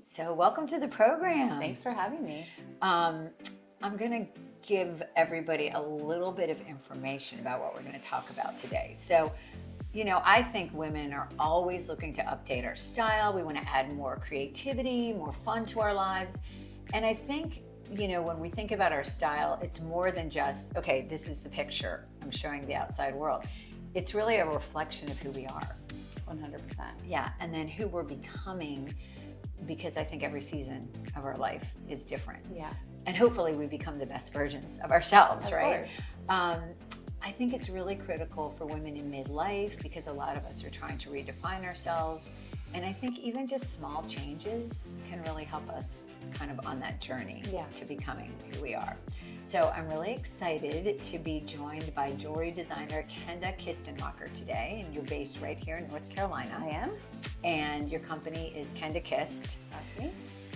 So welcome to the program. Thanks for having me. I'm going to give everybody a little bit of information about what we're going to talk about today. So, I think women are always looking to update our style. We want to add more creativity, more fun to our lives. And I think, when we think about our style, it's more than just, okay, this is the picture I'm showing the outside world. It's really a reflection of who we are. 100%. Yeah, and then who we're becoming, because I think every season of our life is different. Yeah. And hopefully we become the best versions of ourselves, right? Of course. I think it's really critical for women in midlife because a lot of us are trying to redefine ourselves. And I think even just small changes can really help us kind of on that journey to becoming who we are. So I'm really excited to be joined by jewelry designer Kenda Kistenmacher today. And you're based right here in North Carolina. I am. And your company is Kenda Kist. That's me.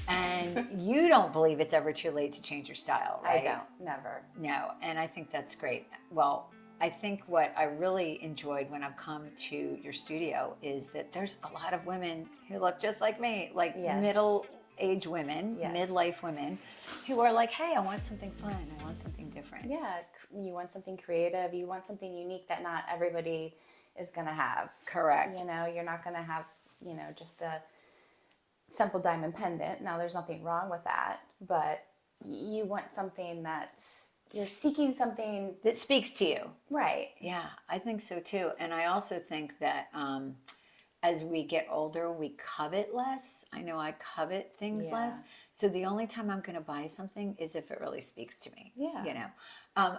And you don't believe it's ever too late to change your style, right? I don't. Never. No, and I think that's great. Well, I think what I really enjoyed when I've come to your studio is that there's a lot of women who look just like me, like middle-aged women, midlife women, who are like, hey, I want something fun. I want something different. Yeah, you want something creative. You want something unique that not everybody is going to have. Correct. You're not going to have, just a simple diamond pendant. Now, there's nothing wrong with that, but you want something you're seeking something that speaks to you. Right. Yeah, I think so too. And I also think that as we get older, we covet less. I know I covet things less. So the only time I'm going to buy something is if it really speaks to me. Yeah.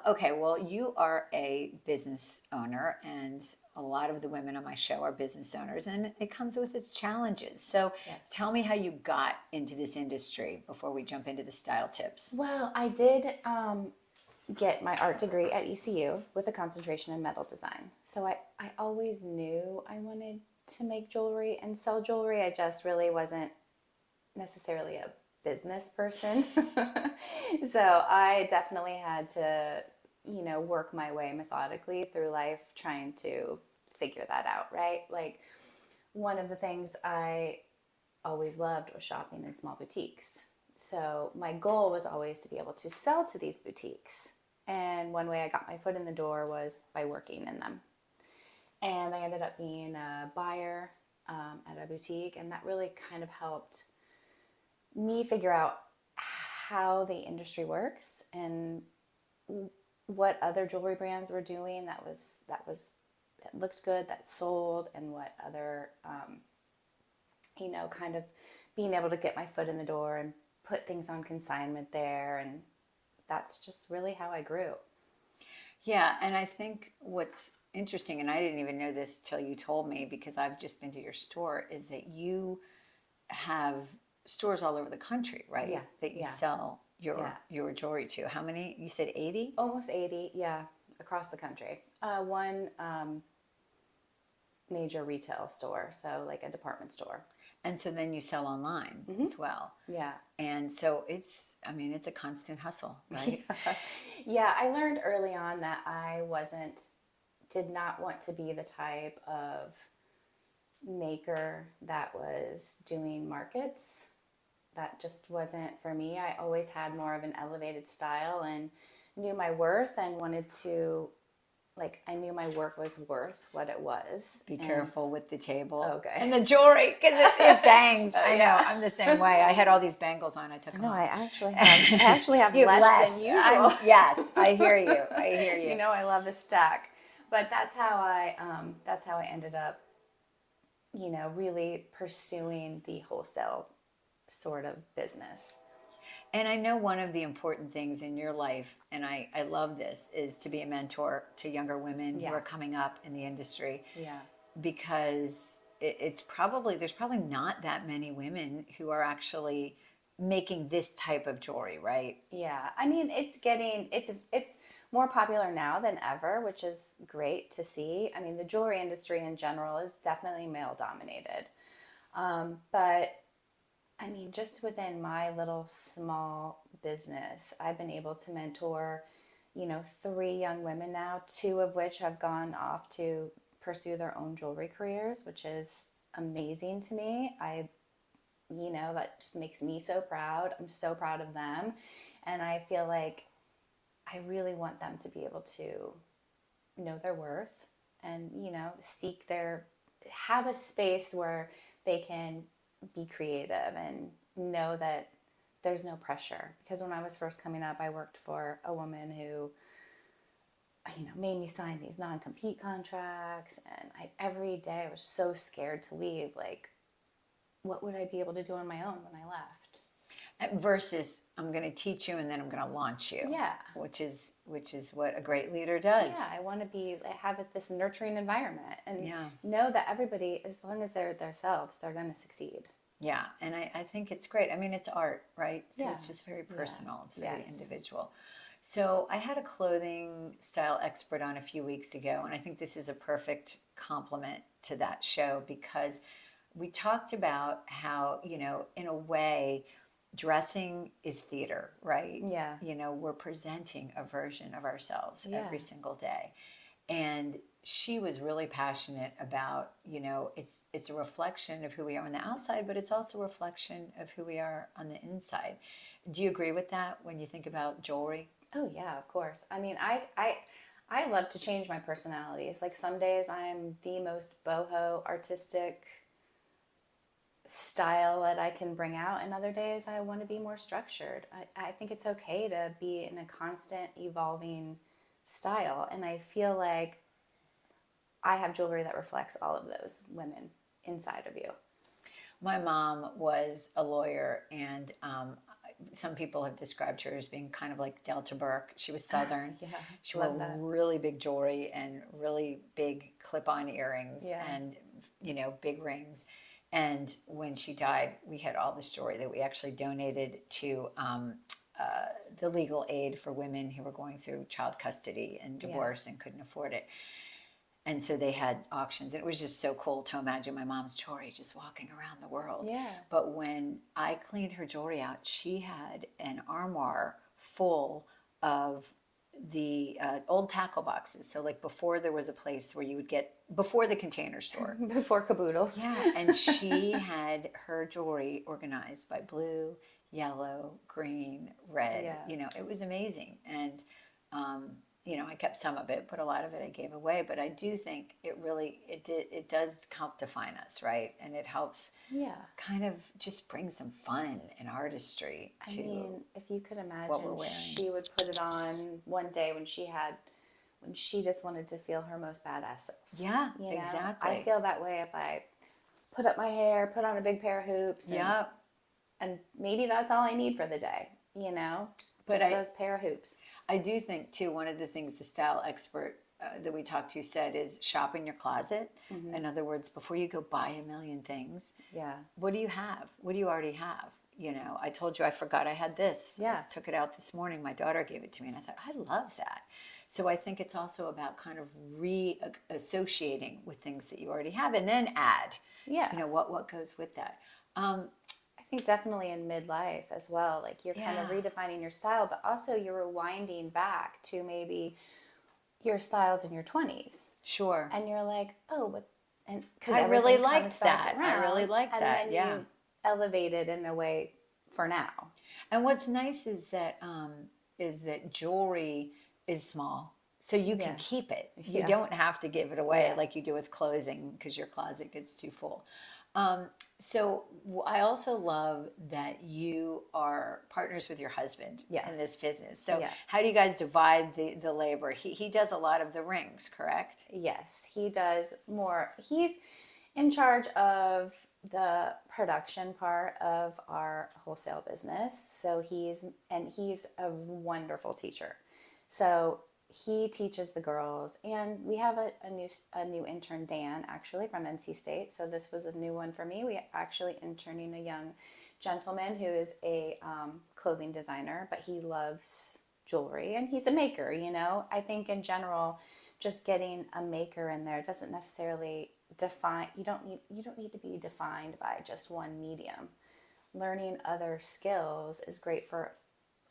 Okay, well, you are a business owner, and a lot of the women on my show are business owners, and it comes with its challenges. So tell me how you got into this industry before we jump into the style tips. Well, I did get my art degree at ECU with a concentration in metal design. So I always knew I wanted to make jewelry and sell jewelry. I just really wasn't necessarily a business person. So I definitely had to, work my way methodically through life trying to figure that out, right? Like, one of the things I always loved was shopping in small boutiques. So my goal was always to be able to sell to these boutiques. And one way I got my foot in the door was by working in them. And I ended up being a buyer at a boutique, and that really kind of helped me figure out how the industry works and what other jewelry brands were doing that looked good, that sold, and what other kind of being able to get my foot in the door and put things on consignment there, and that's just really how I grew. Yeah, and I think what's interesting, and I didn't even know this till you told me because I've just been to your store, is that you have stores all over the country, right? Yeah. That you sell your jewelry to. How many? You said 80? Almost 80, yeah, across the country. One major retail store, so like a department store. And so then you sell online as well. Yeah. And so it's a constant hustle, right? Yeah, I learned early on that I did not want to be the type of maker that was doing markets. That just wasn't for me. I always had more of an elevated style and knew my worth and wanted to, I knew my work was worth what it was. Be careful with the table. Okay. And the jewelry, because it bangs. I know, I'm the same way. I had all these bangles on, I took them off. I actually have less than usual. Yes, I hear you. I love the stack. But that's how I ended up, really pursuing the wholesale sort of business. And I know one of the important things in your life, and I love this, is to be a mentor to younger women who are coming up in the industry. Yeah. Because there's probably not that many women who are actually making this type of jewelry, right? Yeah. I mean, it's more popular now than ever, which is great to see. I mean, the jewelry industry in general is definitely male dominated. But I mean, just within my little small business, I've been able to mentor, 3 young women now, 2 of which have gone off to pursue their own jewelry careers, which is amazing to me. I that just makes me so proud. I'm so proud of them. And I feel like I really want them to be able to know their worth and, have a space where they can be creative and know that there's no pressure. Because when I was first coming up, I worked for a woman who, made me sign these non-compete contracts. And every day I was so scared to leave. Like, what would I be able to do on my own when I left? Versus, I'm going to teach you and then I'm going to launch you. Yeah. Which is what a great leader does. Yeah, I want to have this nurturing environment and Yeah. know that everybody, as long as they're themselves, they're going to succeed. Yeah, and I think it's great. I mean, it's art, right? So Yeah. it's just very personal. Yeah. It's very Yes. individual. So I had a clothing style expert on a few weeks ago, and I think this is a perfect complement to that show because we talked about how, in a way, dressing is theater, right? Yeah. We're presenting a version of ourselves Yeah. every single day. And she was really passionate about, it's a reflection of who we are on the outside, but it's also a reflection of who we are on the inside. Do you agree with that when you think about jewelry? Oh yeah, of course. I mean, I love to change my personalities. Like some days I'm the most boho artistic style that I can bring out, and other days I want to be more structured. I think it's okay to be in a constant evolving style, and I feel like I have jewelry that reflects all of those women inside of you. My mom was a lawyer, and some people have described her as being kind of like Delta Burke. She was Southern. Yeah, She wore love that. really big jewelry and really big clip-on earrings Yeah. and, big rings. And when she died, we had all this jewelry that we actually donated to the legal aid for women who were going through child custody and divorce and couldn't afford it. And so they had auctions. It was just so cool to imagine my mom's jewelry just walking around the world. Yeah. But when I cleaned her jewelry out, she had an armoire full of the old tackle boxes. So like before there was a place where you would get, before the Container Store. Before caboodles. Yeah, and she had her jewelry organized by blue, yellow, green, red. Yeah. It was amazing. And I kept some of it, but a lot of it I gave away. But I do think it does help define us, right? And it helps kind of just bring some fun and artistry to I mean, if you could imagine, what we're wearing. she would put it on one day when she just wanted to feel her most badass self. Yeah, You know? exactly. I feel that way if I put up my hair, put on a big pair of hoops. And maybe that's all I need for the day, But just those pair of hoops. I do think, too, one of the things the style expert that we talked to said is shop in your closet. Mm-hmm. In other words, before you go buy a million things, what do you have? What do you already have? I told you I forgot I had this. Yeah. I took it out this morning. My daughter gave it to me, and I thought, I love that. So I think it's also about kind of re-associating with things that you already have and then add, what goes with that. I think definitely in midlife as well. Like you're kind of redefining your style, but also you're rewinding back to maybe your styles in your 20s. Sure. And you're like, oh, but and because I really liked that. I really liked that. And then you elevate it in a way for now. And what's nice is that jewelry is small, so you can keep it. You don't have to give it away like you do with clothing because your closet gets too full. So I also love that you are partners with your husband in this business. So how do you guys divide the labor? He does a lot of the rings, correct? Yes, he does more. He's in charge of the production part of our wholesale business. So he's a wonderful teacher. So he teaches the girls, and we have a new intern, Dan, actually from NC State. So this was a new one for me. We actually interning a young gentleman who is a clothing designer, but he loves jewelry and he's a maker. I think in general, just getting a maker in there doesn't necessarily define. You don't need to be defined by just one medium. Learning other skills is great for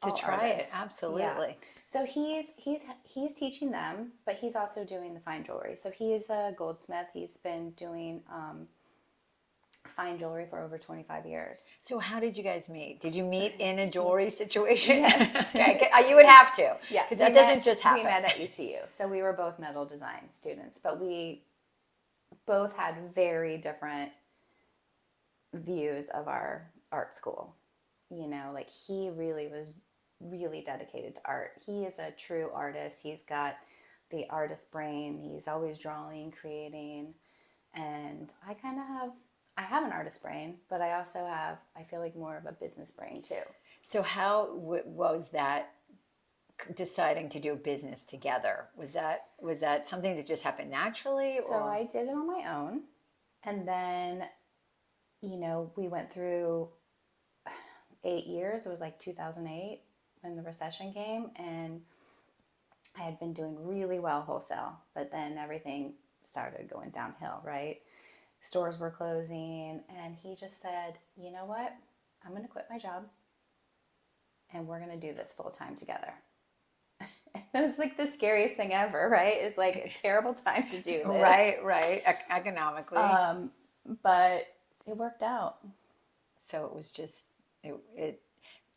to try artists. It, absolutely. Yeah. So he's teaching them, but he's also doing the fine jewelry. So he is a goldsmith. He's been doing fine jewelry for over 25 years. So how did you guys meet? Did you meet in a jewelry situation? Yes. Okay, you would have to. Yeah, Because that doesn't just happen. We met at ECU, so we were both metal design students, but we both had very different views of our art school. You know, like he really was really dedicated to art. He is a true artist. He's got the artist brain. He's always drawing, creating, and I have an artist brain, but I also have, I feel like, more of a business brain too. So how was that deciding to do business together? Was that something that just happened naturally? So or? I did it on my own, and then, you know, we went through 8 years. It was like 2008 when the recession came, and I had been doing really well wholesale, but then everything started going downhill, right? Stores were closing, and he just said, you know what? I'm going to quit my job, and we're going to do this full time together. That was like the scariest thing ever, right? It's like a terrible time to do this. Right, economically. But it worked out. So it was just it.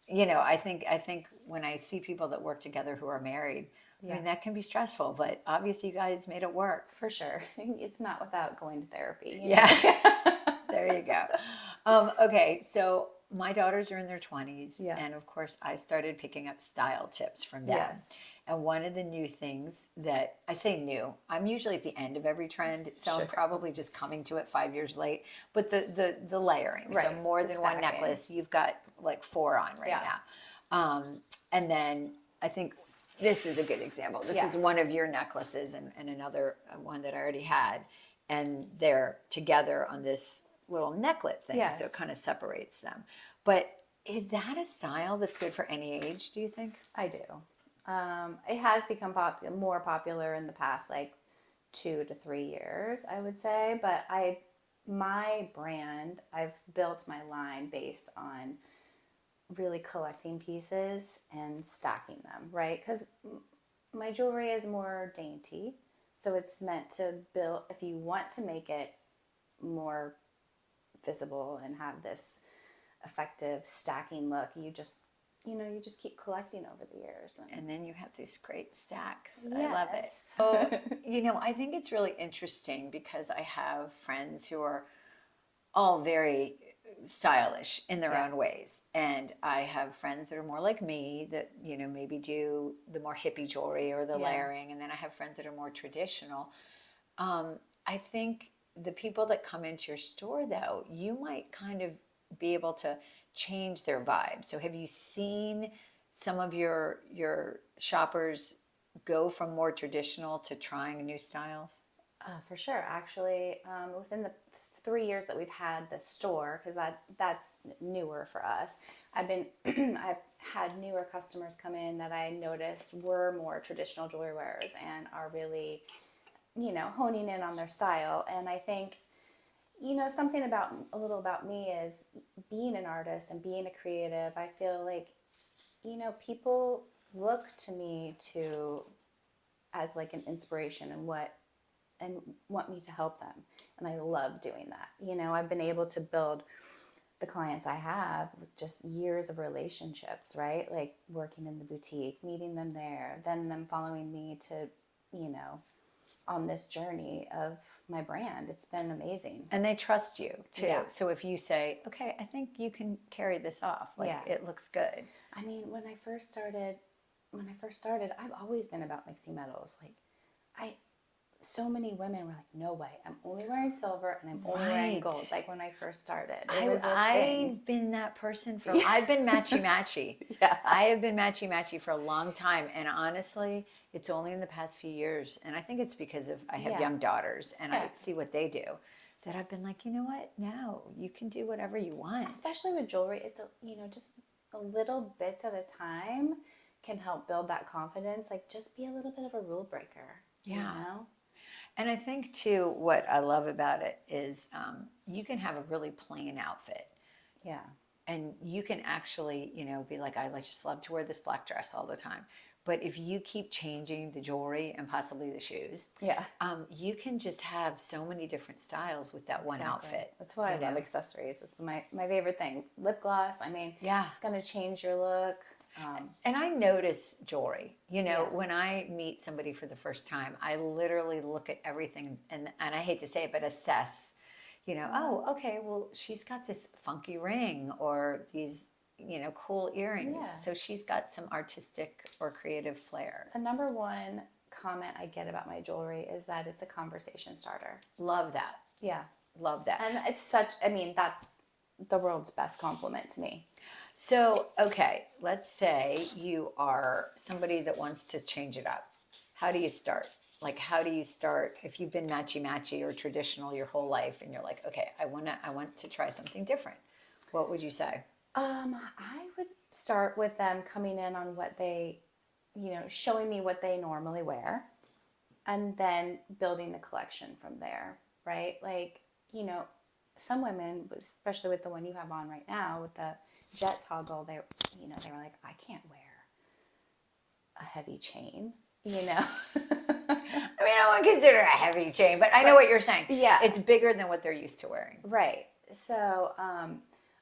You know, I think when I see people that work together who are married, I mean that can be stressful. But obviously, you guys made it work. For sure. It's not without going to therapy. Yeah. There you go. Okay, so my daughters are in their 20s, and of course, I started picking up style tips from them. Yes. And one of the new things that I say new, I'm usually at the end of every trend, so Sure. I'm probably just coming to it 5 years late. But the layering, so Right, more the than one stacking. necklace, you've got like 4 on right Yeah. now. And then I think this is a good example. This Yeah. is one of your necklaces and another one that I already had, and they're together on this little necklet thing, so it Yes. kind of separates them. But is that a style that's good for any age, do you think? I do. It has become more popular in the past, like 2 to 3 years, I would say. But my brand, I've built my line based on really collecting pieces and stacking them, right? Because my jewelry is more dainty, so it's meant to build. If you want to make it more visible and have this effective stacking look, you just keep collecting over the years. And then you have these great stacks. I love it. Yes. So, I think it's really interesting because I have friends who are all very stylish in their own ways. And I have friends that are more like me that, maybe do the more hippie jewelry or the layering. And then I have friends that are more traditional. I think the people that come into your store, though, you might kind of be able to change their vibe. So have you seen some of your shoppers go from more traditional to trying new styles? For sure. Actually, within the 3 years that we've had the store, because that's newer for us, I've had newer customers come in that I noticed were more traditional jewelry wearers and are really, honing in on their style. And I think, something a little about me is being an artist and being a creative. I feel like, people look to me as like an inspiration and want me to help them. And I love doing that. I've been able to build the clients I have with just years of relationships, right? Like working in the boutique, meeting them there, then them following me to, on this journey of my brand. It's been amazing. And they trust you too. Yeah. So if you say, okay, I think you can carry this off, it looks good. I mean, when I first started, I've always been about mixing metals. So many women were like, no way, I'm only wearing silver and I'm only wearing gold. Like when I first started, it was a thing. I've been that person I've been matchy-matchy. Yeah. I have been matchy-matchy for a long time. And honestly, it's only in the past few years. And I think it's because I have young daughters and I see what they do, that I've been like, you know what? Now you can do whatever you want. Especially with jewelry, it's just a little bits at a time can help build that confidence. Like just be a little bit of a rule breaker. Yeah. And I think too, what I love about it is you can have a really plain outfit. Yeah. And you can actually, be like, I just love to wear this black dress all the time. But if you keep changing the jewelry and possibly the shoes, Yeah. you can just have so many different styles with that one outfit. That's why I love accessories. It's my favorite thing. Lip gloss. I mean, Yeah. it's going to change your look. And I notice jewelry. When I meet somebody for the first time, I literally look at everything and I hate to say it, but assess, oh, okay, well, she's got this funky ring or these, cool earrings. Yeah. So she's got some artistic or creative flair. The number one comment I get about my jewelry is that it's a conversation starter. Love that. Yeah. Love that. And it's that's the world's best compliment to me. So, okay, let's say you are somebody that wants to change it up. How do you start? Like, how do you start if you've been matchy or traditional your whole life and you're like, okay, I want to try something different. What would you say? I would start with them coming in on what they, showing me what they normally wear and then building the collection from there, right? Like, some women, especially with the one you have on right now with the jet toggle, they were like, I can't wear a heavy chain, I mean, I wouldn't consider it a heavy chain, but I know what you're saying. Yeah. It's bigger than what they're used to wearing. Right. So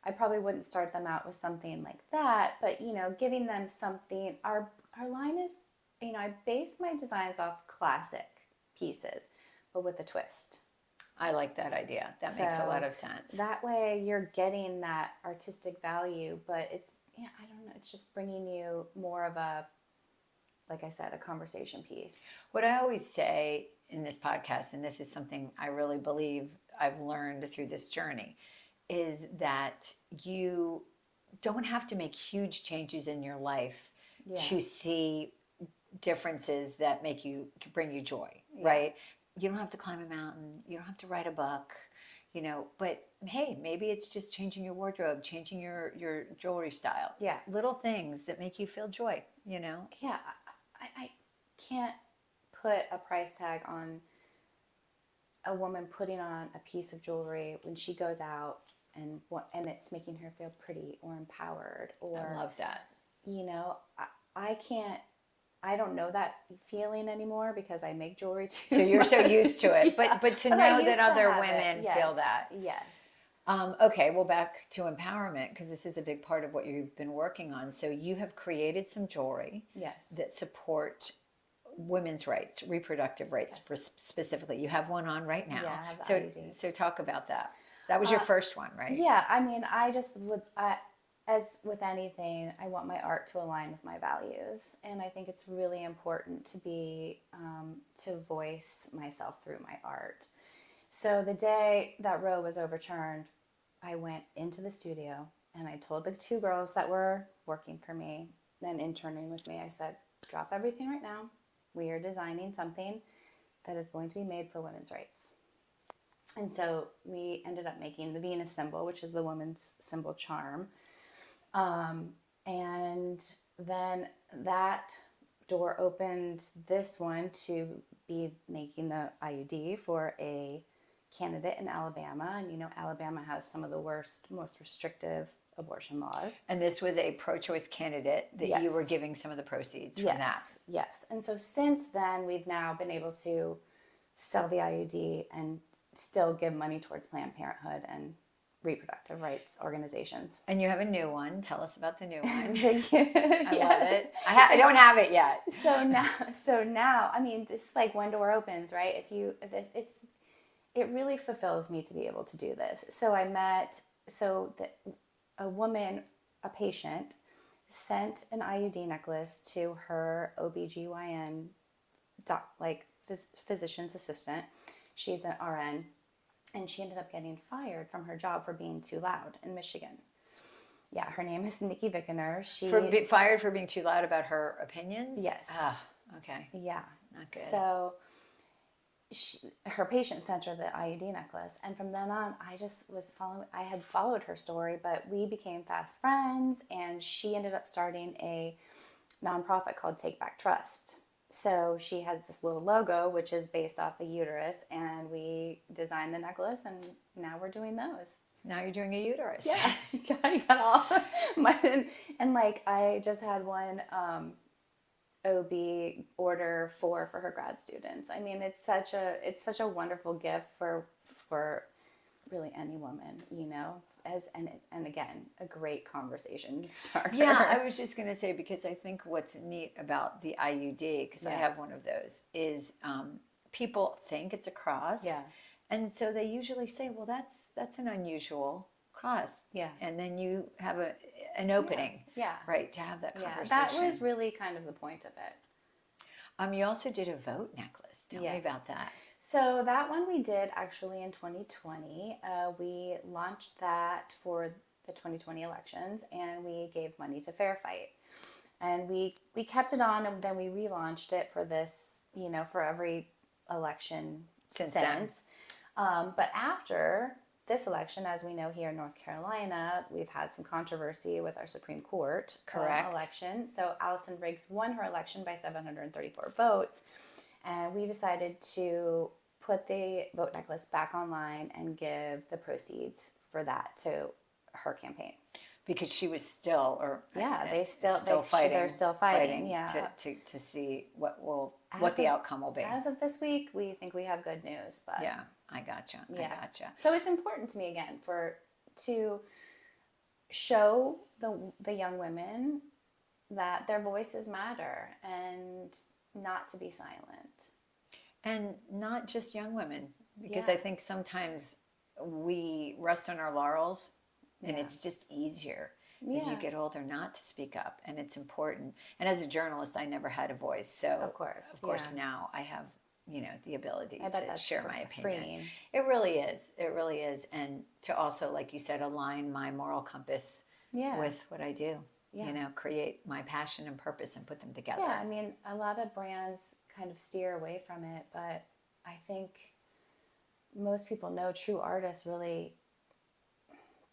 I probably wouldn't start them out with something like that, but giving them something. Our line is, I base my designs off classic pieces, but with a twist. I like that idea. That makes a lot of sense. That way you're getting that artistic value, but it's, I don't know, it's just bringing you more of a, like I said, a conversation piece. What I always say in this podcast, and this is something I really believe I've learned through this journey, is that you don't have to make huge changes in your life to see differences that bring you joy, right? You don't have to climb a mountain. You don't have to write a book, but hey, maybe it's just changing your wardrobe, changing your jewelry style. Yeah. Little things that make you feel joy, Yeah. I can't put a price tag on a woman putting on a piece of jewelry when she goes out and it's making her feel pretty or empowered or I love that. I can't. I don't know that feeling anymore because I make jewelry too. So you're so used to it, Yeah, but to but I know used that to other have women it. feel that. Yes. Okay, well, back to empowerment, because this is a big part of what you've been working on. So you have created some jewelry that support women's rights, reproductive rights specifically. You have one on right now. Yeah, I have the IUD. So talk about that. That was your first one, right? Yeah, I mean, I just would, as with anything, I want my art to align with my values. And I think it's really important to be, to voice myself through my art. So the day that Roe was overturned, I went into the studio and I told the two girls that were working for me and interning with me, I said, drop everything right now. We are designing something that is going to be made for women's rights. And so we ended up making the Venus symbol, which is the woman's symbol charm. And then that door opened this one to be making the IUD for a candidate in Alabama. And Alabama has some of the most restrictive abortion laws. And this was a pro-choice candidate that you were giving some of the proceeds from that. Yes. And so since then, we've now been able to sell the IUD and still give money towards Planned Parenthood and reproductive rights organizations. And you have a new one. Tell us about the new one. I love it. I don't have it yet. So now, I mean, this like one door opens, right? It really fulfills me to be able to do this. So a woman, a patient, sent an IUD necklace to her OBGYN physician's assistant. She's an RN, and she ended up getting fired from her job for being too loud in Michigan. Yeah, her name is Nikki Vickener. Fired for being too loud about her opinions? Yes. Ah, okay. Yeah. Not good. So her patient sent her the IUD necklace, and from then on, I had followed her story, but we became fast friends, and she ended up starting a nonprofit called Take Back Trust. So she had this little logo, which is based off a uterus, and we designed the necklace, and now we're doing those. Now you're doing a uterus. Yeah, I got all and like I just had one OB order for her grad students. I mean, it's such a wonderful gift for really any woman, you know, as and again, a great conversation starter. Yeah, I was just going to say, because I think what's neat about the IUD, because I Yeah. have one of those, is people think it's a cross. Yeah. And so they usually say, well, that's an unusual cross. Yeah. And then you have an opening, Yeah. right, to have that Yeah, conversation. that was really kind of the point of it. You also did a vote necklace. Tell me about Yes. that. So that one we did actually in 2020. We launched that for the 2020 elections, and we gave money to Fair Fight. And we kept it on, and then we relaunched it for this, you know, for every election Since then. But after this election, as we know here in North Carolina, we've had some controversy with our Supreme Court Correct. election. So Allison Riggs won her election by 734 votes. And we decided to put the vote necklace back online and give the proceeds for that to her campaign. Because she was still, Yeah, they're still fighting, yeah. to see what the outcome will be. As of this week, we think we have good news, but Yeah, I gotcha. I gotcha. So it's important to me again to show the young women that their voices matter and not to be silent. And not just young women, because Yeah. I think sometimes we rest on our laurels, and Yeah. it's just easier as you Yeah. get older not to speak up, and it's important. And as a journalist, I never had a voice, so Of course, yeah. now I have, the ability I bet to that's share my opinion. freeing. It really is. It really is, and to also, like you said, align my moral compass Yeah. with what I do. Yeah. Create my passion and purpose and put them together. Yeah, I mean, a lot of brands kind of steer away from it, but I think most people know true artists really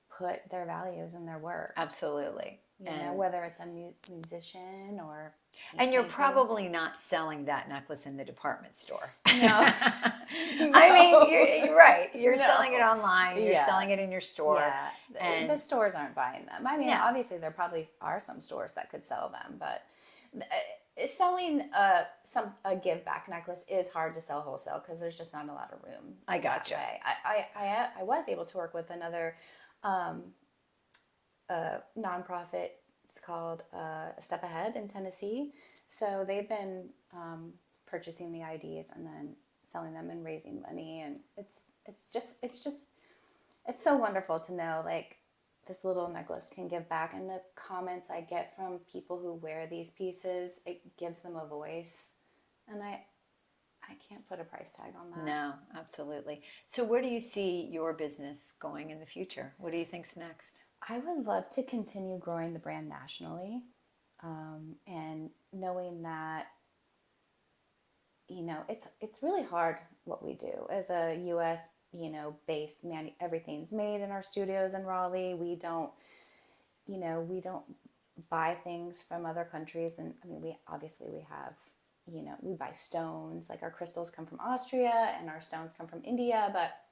put their values in their work. Absolutely. You know, whether it's a musician or And you're painting. probably not selling that necklace in the department store. No. I mean, you're right. You're No. selling it online. You're Yeah. selling it in your store. Yeah, And the stores aren't buying them. I mean, No. obviously there probably are some stores that could sell them, but selling a give back necklace is hard to sell wholesale because there's just not a lot of room. I that gotcha. way. I was able to work with another nonprofit. It's called A Step Ahead in Tennessee. So they've been purchasing the IDs and then selling them and raising money, and it's so wonderful to know like this little necklace can give back, and the comments I get from people who wear these pieces, it gives them a voice, and I can't put a price tag on that. No, absolutely. So where do you see your business going in the future? What do you think's next? I would love to continue growing the brand nationally, and knowing that, you know, it's really hard what we do as a U.S. based everything's made in our studios in Raleigh. We don't buy things from other countries, and I mean we have, we buy stones, like our crystals come from Austria and our stones come from India, but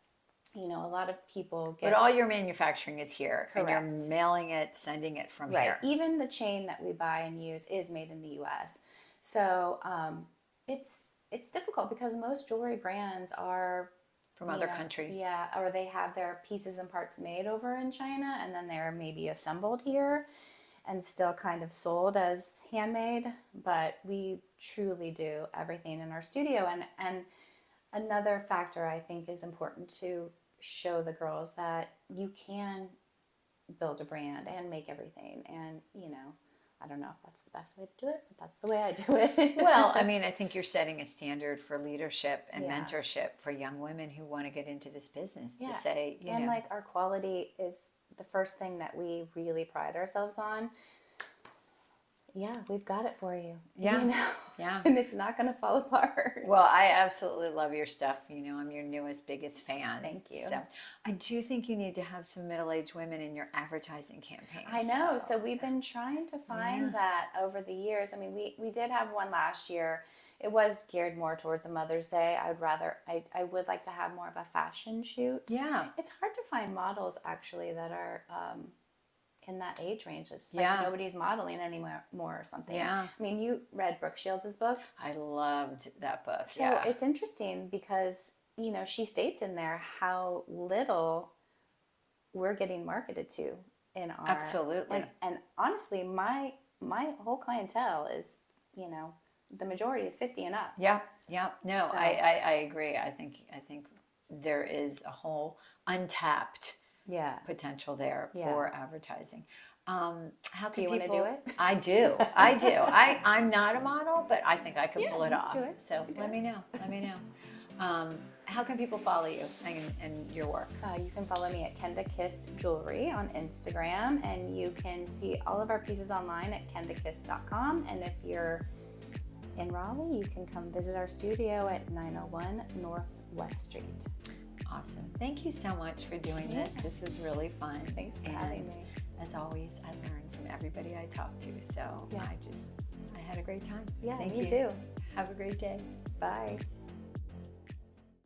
a lot of people get. But all your manufacturing is here. Correct. And you're mailing it, sending it from Right. here. Even the chain that we buy and use is made in the U.S. So it's difficult because most jewelry brands are From other countries. Yeah, or they have their pieces and parts made over in China, and then they're maybe assembled here and still kind of sold as handmade. But we truly do everything in our studio. And another factor I think is important to show the girls that you can build a brand and make everything. And, I don't know if that's the best way to do it, but that's the way I do it. Well, I mean, I think you're setting a standard for leadership and Yeah. mentorship for young women who want to get into this business Yeah. to say, and like our quality is the first thing that we really pride ourselves on. Yeah, we've got it for you. Yeah. Yeah. And it's not going to fall apart. Well, I absolutely love your stuff. I'm your newest, biggest fan. Thank you. So I do think you need to have some middle-aged women in your advertising campaigns. I know. So we've been trying to find that over the years. I mean, we did have one last year. It was geared more towards a Mother's Day. I would like to have more of a fashion shoot. Yeah. It's hard to find models actually that are in that age range. It's Yeah. like nobody's modeling anymore or something. Yeah. I mean, you read Brooke Shields' book. I loved that book. So yeah. it's interesting because, you know, she states in there how little we're getting marketed to in our... Absolutely. And honestly, my whole clientele is, you know, the majority is 50 and up. Yeah. Yeah. No, So- I agree. I think there is a whole untapped Yeah. potential there Yeah. for advertising. How can you wanna people do it? I do. I'm not a model, but I think I could pull it you off. do it. So You do let it. me know. How can people follow you and your work? You can follow me at Kenda Kist Jewelry on Instagram, and you can see all of our pieces online at kendakist.com. And if you're in Raleigh, you can come visit our studio at 901 Northwest Street. Awesome. Thank you so much for doing this. This was really fun. Thanks for having me. As always, I learn from everybody I talk to. So Yeah. I had a great time. Yeah, Thank me you. too. Have a great day. Bye.